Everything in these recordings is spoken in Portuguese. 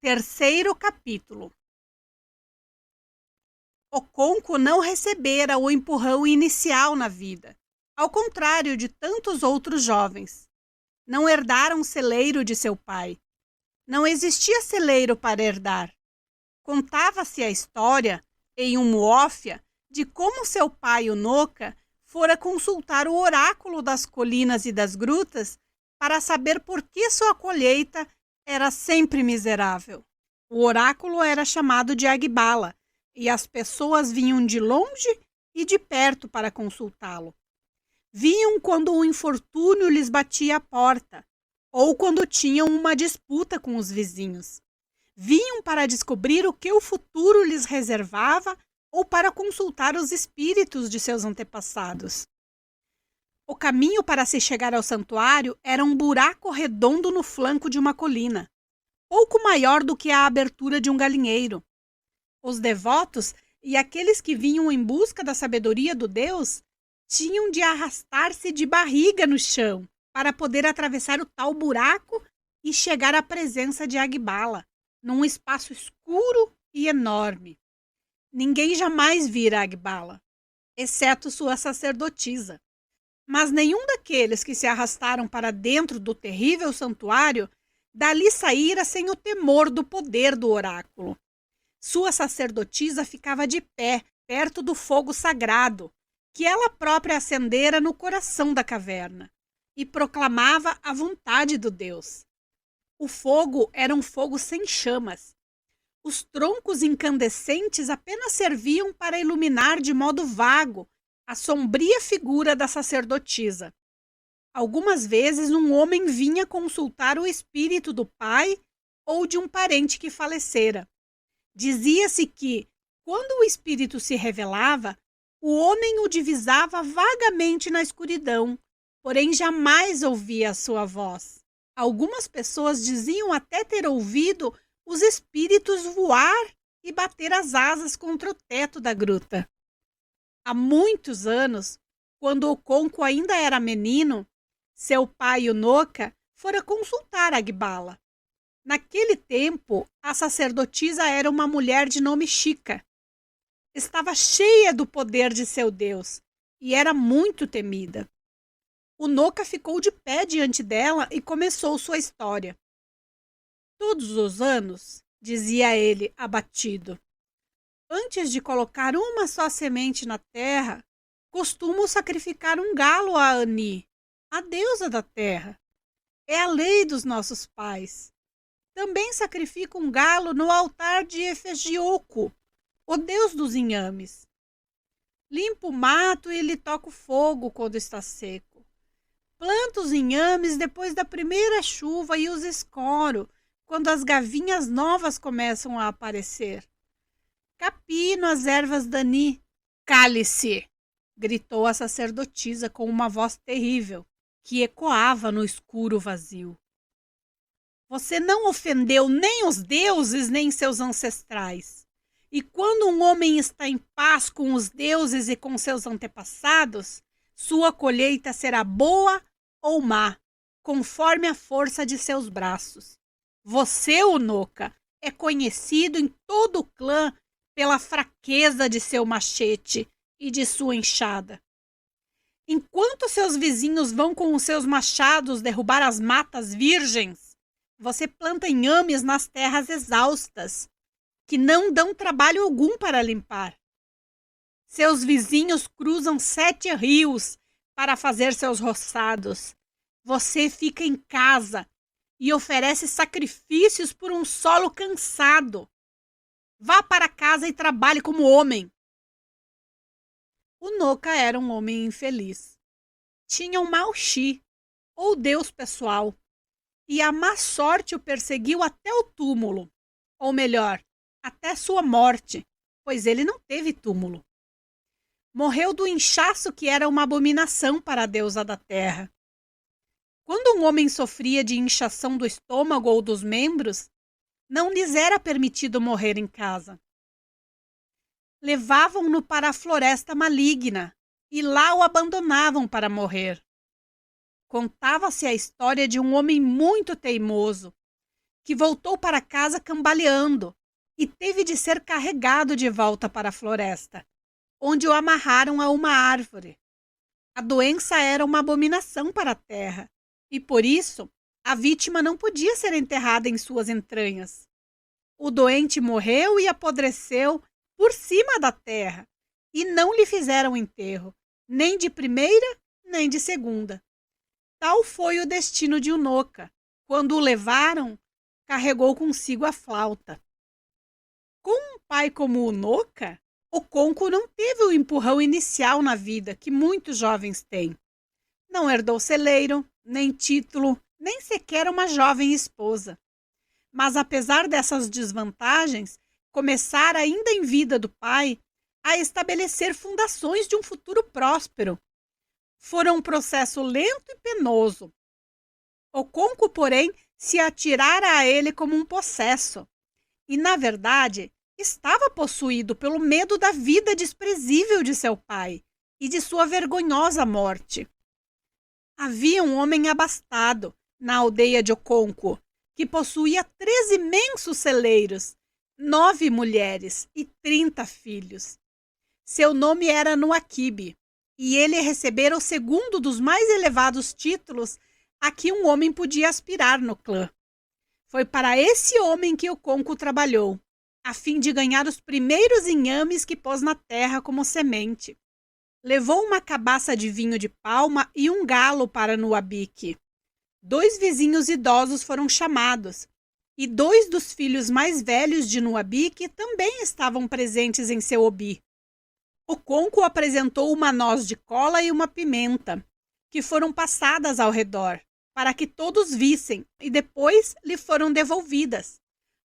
Terceiro capítulo. Oconco não recebera o empurrão inicial na vida, ao contrário de tantos outros jovens. Não herdara um celeiro de seu pai. Não existia celeiro para herdar. Contava-se a história, em um muófia, de como seu pai, o Noca, fora consultar o oráculo das colinas e das grutas para saber por que sua colheita era sempre miserável. O oráculo era chamado de Agbala, e as pessoas vinham de longe e de perto para consultá-lo. Vinham quando o infortúnio lhes batia à porta, ou quando tinham uma disputa com os vizinhos. Vinham para descobrir o que o futuro lhes reservava ou para consultar os espíritos de seus antepassados. O caminho para se chegar ao santuário era um buraco redondo no flanco de uma colina, pouco maior do que a abertura de um galinheiro. Os devotos e aqueles que vinham em busca da sabedoria do Deus tinham de arrastar-se de barriga no chão para poder atravessar o tal buraco e chegar à presença de Agbala, num espaço escuro e enorme. Ninguém jamais vira Agbala, exceto sua sacerdotisa. Mas nenhum daqueles que se arrastaram para dentro do terrível santuário dali saíra sem o temor do poder do oráculo. Sua sacerdotisa ficava de pé, perto do fogo sagrado, que ela própria acendera no coração da caverna, e proclamava a vontade do Deus. O fogo era um fogo sem chamas. Os troncos incandescentes apenas serviam para iluminar de modo vago a sombria figura da sacerdotisa. Algumas vezes um homem vinha consultar o espírito do pai ou de um parente que falecera. Dizia-se que, quando o espírito se revelava, o homem o divisava vagamente na escuridão, porém jamais ouvia a sua voz. Algumas pessoas diziam até ter ouvido os espíritos voar e bater as asas contra o teto da gruta. Há muitos anos, quando Oconco ainda era menino, seu pai, o Noca, fora consultar Agbala. Naquele tempo, a sacerdotisa era uma mulher de nome Chica. Estava cheia do poder de seu Deus e era muito temida. O Noca ficou de pé diante dela e começou sua história. Todos os anos, dizia ele, abatido, antes de colocar uma só semente na terra, costumo sacrificar um galo a Ani, a deusa da terra. É a lei dos nossos pais. Também sacrifico um galo no altar de Efegioco, o deus dos inhames. Limpo o mato e lhe toco fogo quando está seco. Planto os inhames depois da primeira chuva e os escoro quando as gavinhas novas começam a aparecer. Capino as ervas dani. Cale-se! Gritou a sacerdotisa com uma voz terrível, que ecoava no escuro vazio. Você não ofendeu nem os deuses nem seus ancestrais. E quando um homem está em paz com os deuses e com seus antepassados, sua colheita será boa ou má, conforme a força de seus braços. Você, o Noca, é conhecido em todo o clã pela fraqueza de seu machete e de sua enxada. Enquanto seus vizinhos vão com os seus machados derrubar as matas virgens, você planta inhames nas terras exaustas, que não dão trabalho algum para limpar. Seus vizinhos cruzam 7 rios para fazer seus roçados. Você fica em casa e oferece sacrifícios por um solo cansado. Vá para casa e trabalhe como homem. O Noca era um homem infeliz. Tinha um mau chi, ou Deus pessoal, e a má sorte o perseguiu até o túmulo, ou melhor, até sua morte, pois ele não teve túmulo. Morreu do inchaço que era uma abominação para a deusa da terra. Quando um homem sofria de inchação do estômago ou dos membros, não lhes era permitido morrer em casa. Levavam-no para a floresta maligna e lá o abandonavam para morrer. Contava-se a história de um homem muito teimoso, que voltou para casa cambaleando e teve de ser carregado de volta para a floresta, onde o amarraram a uma árvore. A doença era uma abominação para a terra, e por isso a vítima não podia ser enterrada em suas entranhas. O doente morreu e apodreceu por cima da terra, e não lhe fizeram enterro, nem de primeira, nem de segunda. Tal foi o destino de Unoca. Quando o levaram, carregou consigo a flauta. Com um pai como Unoca, o Conco não teve o empurrão inicial na vida que muitos jovens têm. Não herdou celeiro, nem título, nem sequer uma jovem esposa. Mas apesar dessas desvantagens, começara ainda em vida do pai a estabelecer fundações de um futuro próspero. Fora um processo lento e penoso. O Conco, porém, se atirara a ele como um possesso. E, na verdade, estava possuído pelo medo da vida desprezível de seu pai e de sua vergonhosa morte. Havia um homem abastado na aldeia de Oconco, que possuía 3 imensos celeiros, 9 mulheres e 30 filhos. Seu nome era Nuaquibe, e ele recebera o segundo dos mais elevados títulos a que um homem podia aspirar no clã. Foi para esse homem que o Conco trabalhou, a fim de ganhar os primeiros inhames que pôs na terra como semente. Levou uma cabaça de vinho de palma e um galo para Nuabique. 2 vizinhos idosos foram chamados, e 2 dos filhos mais velhos de Nuabique também estavam presentes em seu obi. O Conco apresentou uma noz de cola e uma pimenta, que foram passadas ao redor, para que todos vissem, e depois lhe foram devolvidas.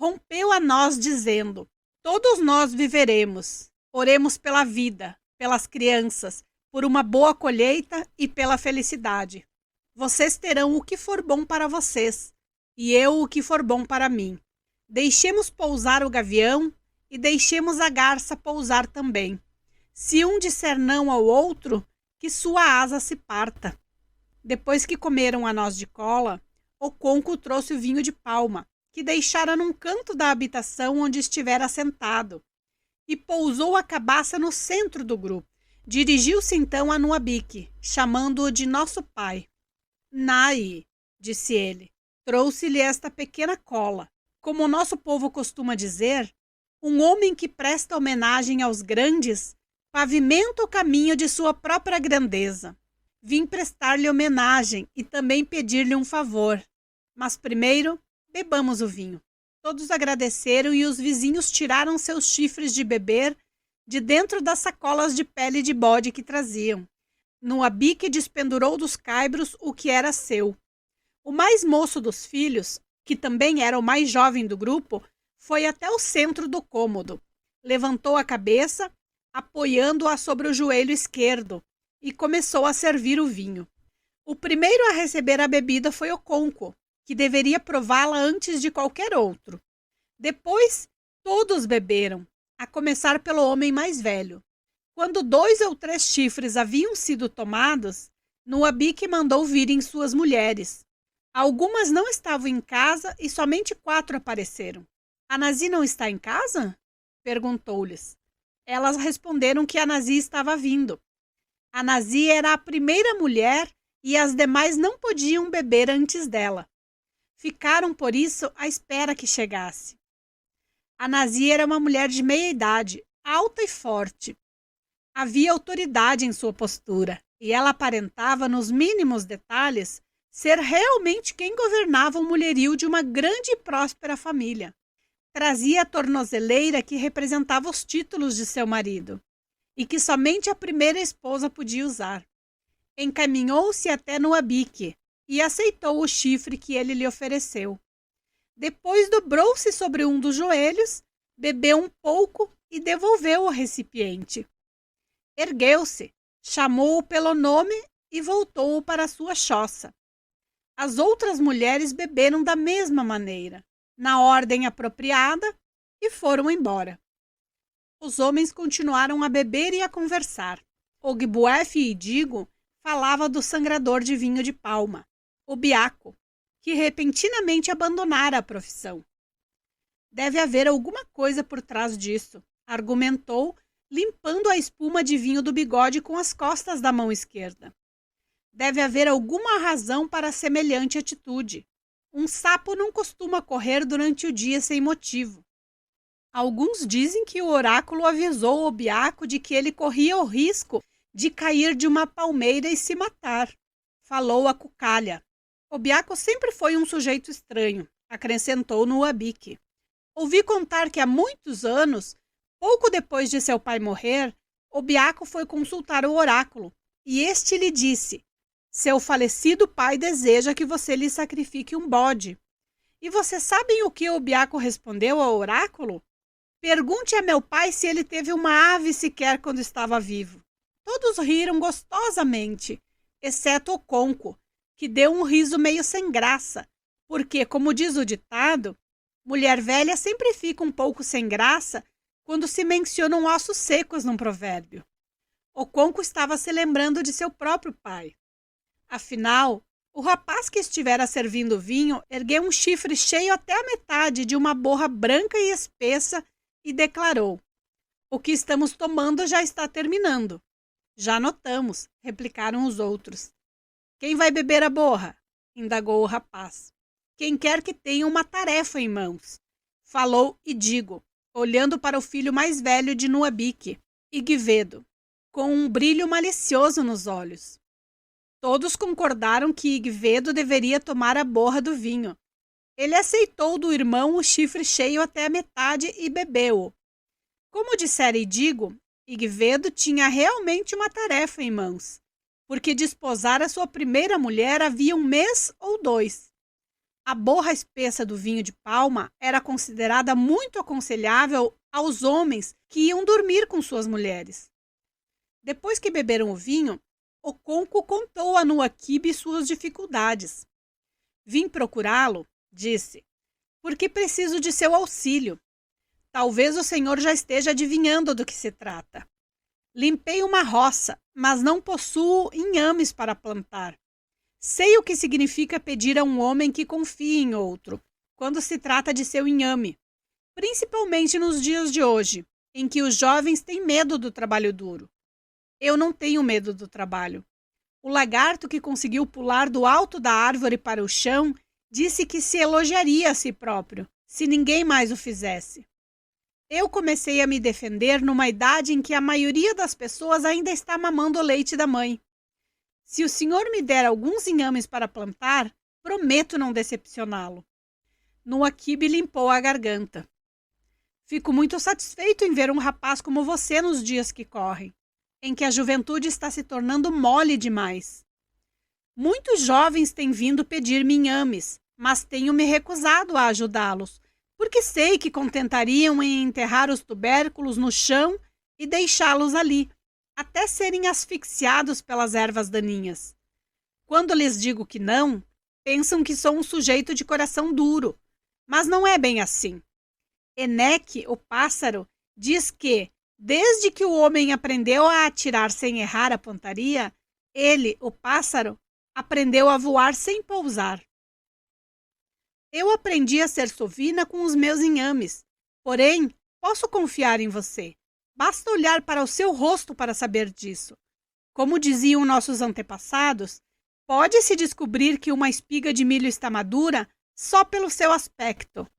Rompeu a noz dizendo: todos nós viveremos, oremos pela vida, pelas crianças, por uma boa colheita e pela felicidade. Vocês terão o que for bom para vocês, e eu o que for bom para mim. Deixemos pousar o gavião e deixemos a garça pousar também. Se um disser não ao outro, que sua asa se parta. Depois que comeram a noz de cola, o Conco trouxe o vinho de palma, que deixara num canto da habitação onde estivera sentado, e pousou a cabaça no centro do grupo. Dirigiu-se então a Nuabique, chamando-o de nosso pai. Nai, disse ele, trouxe-lhe esta pequena cola. Como o nosso povo costuma dizer, um homem que presta homenagem aos grandes pavimenta o caminho de sua própria grandeza. Vim prestar-lhe homenagem e também pedir-lhe um favor. Mas primeiro, bebamos o vinho. Todos agradeceram e os vizinhos tiraram seus chifres de beber de dentro das sacolas de pele de bode que traziam. Nuabique despendurou dos caibros o que era seu. O mais moço dos filhos, que também era o mais jovem do grupo, foi até o centro do cômodo. Levantou a cabeça, apoiando-a sobre o joelho esquerdo, e começou a servir o vinho. O primeiro a receber a bebida foi o Conco, que deveria prová-la antes de qualquer outro. Depois, todos beberam, a começar pelo homem mais velho. Quando 2 ou 3 chifres haviam sido tomados, Nuabique mandou virem suas mulheres. Algumas não estavam em casa e somente 4 apareceram. A Nazi não está em casa? Perguntou-lhes. Elas responderam que a Nazi estava vindo. A Nazi era a primeira mulher e as demais não podiam beber antes dela. Ficaram, por isso, à espera que chegasse. A Nazi era uma mulher de meia idade, alta e forte. Havia autoridade em sua postura, e ela aparentava, nos mínimos detalhes, ser realmente quem governava o mulherio de uma grande e próspera família. Trazia a tornozeleira que representava os títulos de seu marido, e que somente a primeira esposa podia usar. Encaminhou-se até Nuabique e aceitou o chifre que ele lhe ofereceu. Depois dobrou-se sobre um dos joelhos, bebeu um pouco e devolveu o recipiente. Ergueu-se, chamou-o pelo nome e voltou para sua choça. As outras mulheres beberam da mesma maneira, na ordem apropriada, e foram embora. Os homens continuaram a beber e a conversar. Ogbuefe e Digo falava do sangrador de vinho de palma, o Biaco, que repentinamente abandonara a profissão. Deve haver alguma coisa por trás disso, argumentou, limpando a espuma de vinho do bigode com as costas da mão esquerda. Deve haver alguma razão para semelhante atitude. Um sapo não costuma correr durante o dia sem motivo. Alguns dizem que o oráculo avisou Obiaco de que ele corria o risco de cair de uma palmeira e se matar. Falou a Cucalha. Obiaco sempre foi um sujeito estranho, acrescentou Nuabique. Ouvi contar que há muitos anos, pouco depois de seu pai morrer, Obiaco foi consultar o oráculo, e este lhe disse: seu falecido pai deseja que você lhe sacrifique um bode. E vocês sabem o que Obiaco respondeu ao oráculo? Pergunte a meu pai se ele teve uma ave sequer quando estava vivo. Todos riram gostosamente, exceto o Conco, que deu um riso meio sem graça, porque, como diz o ditado, mulher velha sempre fica um pouco sem graça quando se mencionam ossos secos num provérbio. O Conco estava se lembrando de seu próprio pai. Afinal, o rapaz que estivera servindo vinho ergueu um chifre cheio até a metade de uma borra branca e espessa e declarou: o que estamos tomando já está terminando. Já notamos, replicaram os outros. Quem vai beber a borra? Indagou o rapaz. Quem quer que tenha uma tarefa em mãos. Falou Idigo, olhando para o filho mais velho de Nuabique, Igvedo, com um brilho malicioso nos olhos. Todos concordaram que Igvedo deveria tomar a borra do vinho. Ele aceitou do irmão o chifre cheio até a metade e bebeu-o. Como dissera Idigo, Igvedo tinha realmente uma tarefa em mãos, porque desposara sua primeira mulher havia 1 mês ou 2. A borra espessa do vinho de palma era considerada muito aconselhável aos homens que iam dormir com suas mulheres. Depois que beberam o vinho, o Conco contou a Nuaquibe suas dificuldades. Vim procurá-lo, disse, porque preciso de seu auxílio. Talvez o senhor já esteja adivinhando do que se trata. Limpei uma roça, mas não possuo inhames para plantar. Sei o que significa pedir a um homem que confie em outro, quando se trata de seu inhame, principalmente nos dias de hoje, em que os jovens têm medo do trabalho duro. Eu não tenho medo do trabalho. O lagarto que conseguiu pular do alto da árvore para o chão disse que se elogiaria a si próprio, se ninguém mais o fizesse. Eu comecei a me defender numa idade em que a maioria das pessoas ainda está mamando o leite da mãe. Se o senhor me der alguns inhames para plantar, prometo não decepcioná-lo. Nuaquibe limpou a garganta. Fico muito satisfeito em ver um rapaz como você nos dias que correm, em que a juventude está se tornando mole demais. Muitos jovens têm vindo pedir-me inhames, mas tenho me recusado a ajudá-los, porque sei que contentariam em enterrar os tubérculos no chão e deixá-los ali, até serem asfixiados pelas ervas daninhas. Quando lhes digo que não, pensam que sou um sujeito de coração duro, mas não é bem assim. Eneque, o pássaro, diz que, desde que o homem aprendeu a atirar sem errar a pontaria, ele, o pássaro, aprendeu a voar sem pousar. Eu aprendi a ser sovina com os meus inhames, porém, posso confiar em você. Basta olhar para o seu rosto para saber disso. Como diziam nossos antepassados, pode-se descobrir que uma espiga de milho está madura só pelo seu aspecto.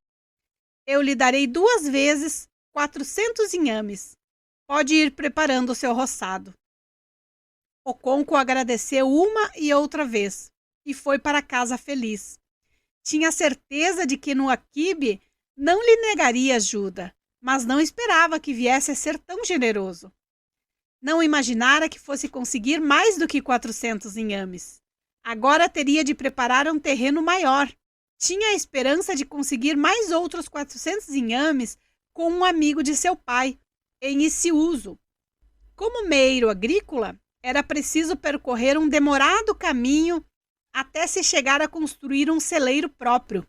Eu lhe darei 2 vezes 400 inhames. Pode ir preparando o seu roçado. O Conco agradeceu uma e outra vez e foi para casa feliz. Tinha certeza de que Nuaquibe não lhe negaria ajuda, mas não esperava que viesse a ser tão generoso. Não imaginara que fosse conseguir mais do que 400 inhames. Agora teria de preparar um terreno maior. Tinha a esperança de conseguir mais outros 400 inhames com um amigo de seu pai, em Iciuso. Como meeiro agrícola, era preciso percorrer um demorado caminho até se chegar a construir um celeiro próprio.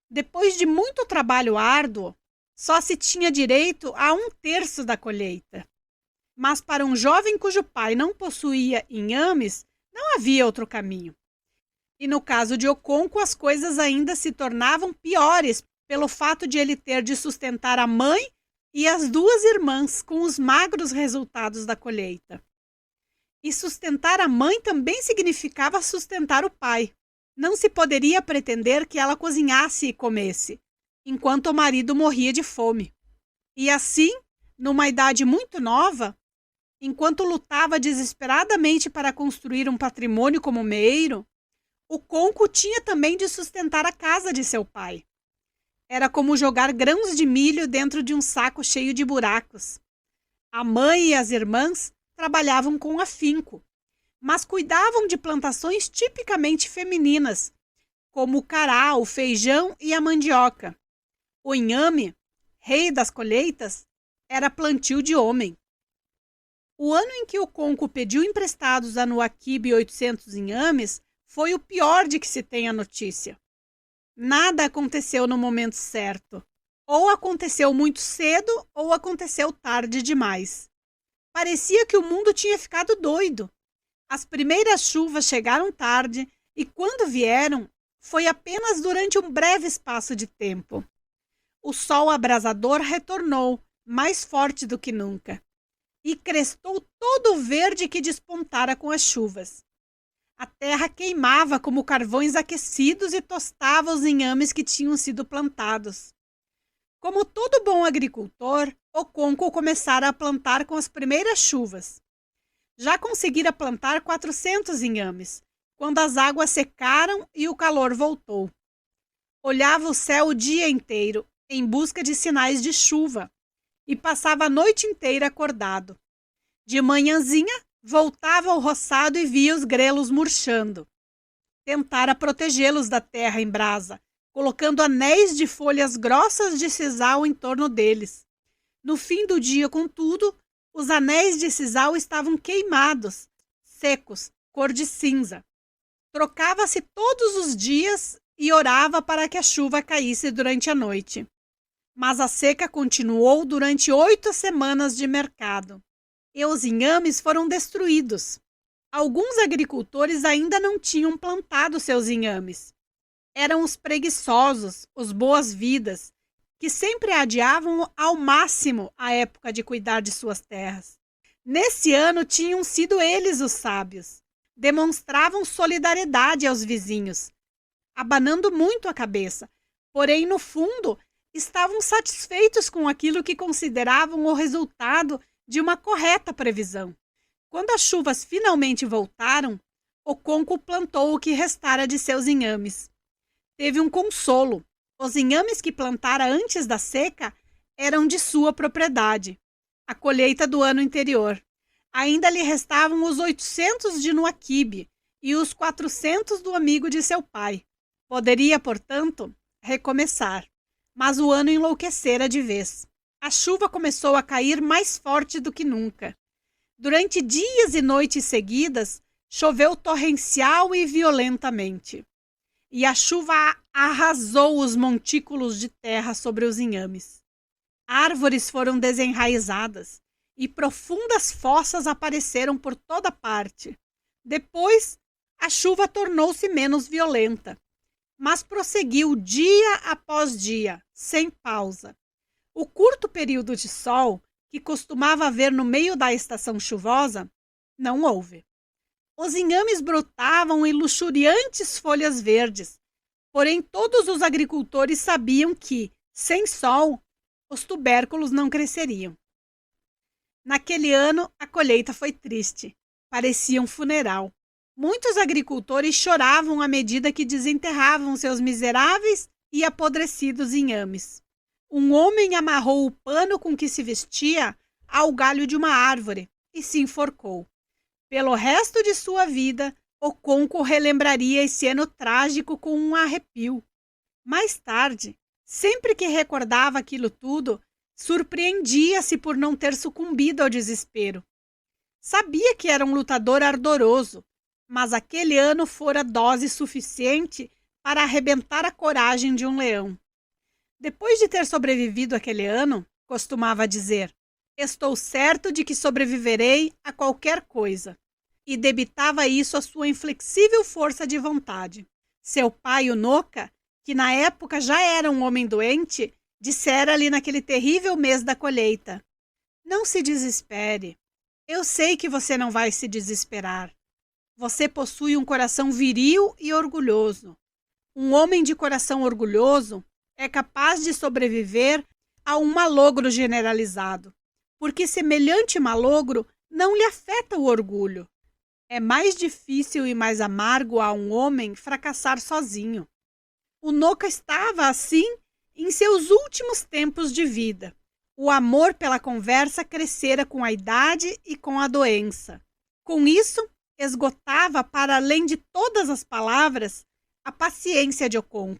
Depois de muito trabalho árduo, só se tinha direito a 1/3 da colheita. Mas para um jovem cujo pai não possuía inhames, não havia outro caminho. E no caso de Oconco, as coisas ainda se tornavam piores pelo fato de ele ter de sustentar a mãe e as duas irmãs com os magros resultados da colheita. E sustentar a mãe também significava sustentar o pai. Não se poderia pretender que ela cozinhasse e comesse, enquanto o marido morria de fome. E assim, numa idade muito nova, enquanto lutava desesperadamente para construir um patrimônio como meeiro, o Conco tinha também de sustentar a casa de seu pai. Era como jogar grãos de milho dentro de um saco cheio de buracos. A mãe e as irmãs trabalhavam com afinco, mas cuidavam de plantações tipicamente femininas, como o cará, o feijão e a mandioca. O inhame, rei das colheitas, era plantio de homem. O ano em que o Conco pediu emprestados a Nuaquibe 800 inhames foi o pior de que se tem a notícia. Nada aconteceu no momento certo. Ou aconteceu muito cedo ou aconteceu tarde demais. Parecia que o mundo tinha ficado doido. As primeiras chuvas chegaram tarde e, quando vieram, foi apenas durante um breve espaço de tempo. O sol abrasador retornou, mais forte do que nunca, e crestou todo o verde que despontara com as chuvas. A terra queimava como carvões aquecidos e tostava os inhames que tinham sido plantados. Como todo bom agricultor, Oconco começara a plantar com as primeiras chuvas. Já conseguira plantar 400 inhames, quando as águas secaram e o calor voltou. Olhava o céu o dia inteiro, em busca de sinais de chuva, e passava a noite inteira acordado. De manhãzinha, voltava ao roçado e via os grelos murchando. Tentara protegê-los da terra em brasa, colocando anéis de folhas grossas de sisal em torno deles. No fim do dia, contudo, os anéis de sisal estavam queimados, secos, cor de cinza. Trocava-se todos os dias e orava para que a chuva caísse durante a noite. Mas a seca continuou durante 8 semanas de mercado. E os inhames foram destruídos. Alguns agricultores ainda não tinham plantado seus inhames. Eram os preguiçosos, os boas-vidas, que sempre adiavam ao máximo a época de cuidar de suas terras. Nesse ano tinham sido eles os sábios. Demonstravam solidariedade aos vizinhos, abanando muito a cabeça, porém, no fundo, estavam satisfeitos com aquilo que consideravam o resultado de uma correta previsão. Quando as chuvas finalmente voltaram, Oconco plantou o que restara de seus inhames. Teve um consolo. Os inhames que plantara antes da seca eram de sua propriedade, a colheita do ano anterior. Ainda lhe restavam os 800 de Nuaquibe e os 400 do amigo de seu pai. Poderia, portanto, recomeçar. Mas o ano enlouquecera de vez. A chuva começou a cair mais forte do que nunca. Durante dias e noites seguidas, choveu torrencial e violentamente. E a chuva arrasou os montículos de terra sobre os inhames. Árvores foram desenraizadas e profundas fossas apareceram por toda parte. Depois, a chuva tornou-se menos violenta, mas prosseguiu dia após dia, sem pausa. O curto período de sol, que costumava haver no meio da estação chuvosa, não houve. Os inhames brotavam em luxuriantes folhas verdes, porém todos os agricultores sabiam que, sem sol, os tubérculos não cresceriam. Naquele ano, a colheita foi triste, parecia um funeral. Muitos agricultores choravam à medida que desenterravam seus miseráveis e apodrecidos inhames. Um homem amarrou o pano com que se vestia ao galho de uma árvore e se enforcou. Pelo resto de sua vida, Oconco relembraria esse ano trágico com um arrepio. Mais tarde, sempre que recordava aquilo tudo, surpreendia-se por não ter sucumbido ao desespero. Sabia que era um lutador ardoroso, mas aquele ano fora dose suficiente para arrebentar a coragem de um leão. Depois de ter sobrevivido aquele ano, costumava dizer, estou certo de que sobreviverei a qualquer coisa. e debitava isso à sua inflexível força de vontade. Seu pai, o Noca, que na época já era um homem doente, dissera-lhe naquele terrível mês da colheita: não se desespere. Eu sei que você não vai se desesperar. Você possui um coração viril e orgulhoso. Um homem de coração orgulhoso é capaz de sobreviver a um malogro generalizado, porque semelhante malogro não lhe afeta o orgulho. É mais difícil e mais amargo a um homem fracassar sozinho. O Noca estava, assim, em seus últimos tempos de vida. O amor pela conversa crescera com a idade e com a doença. Com isso, esgotava, para além de todas as palavras, a paciência de Oconco.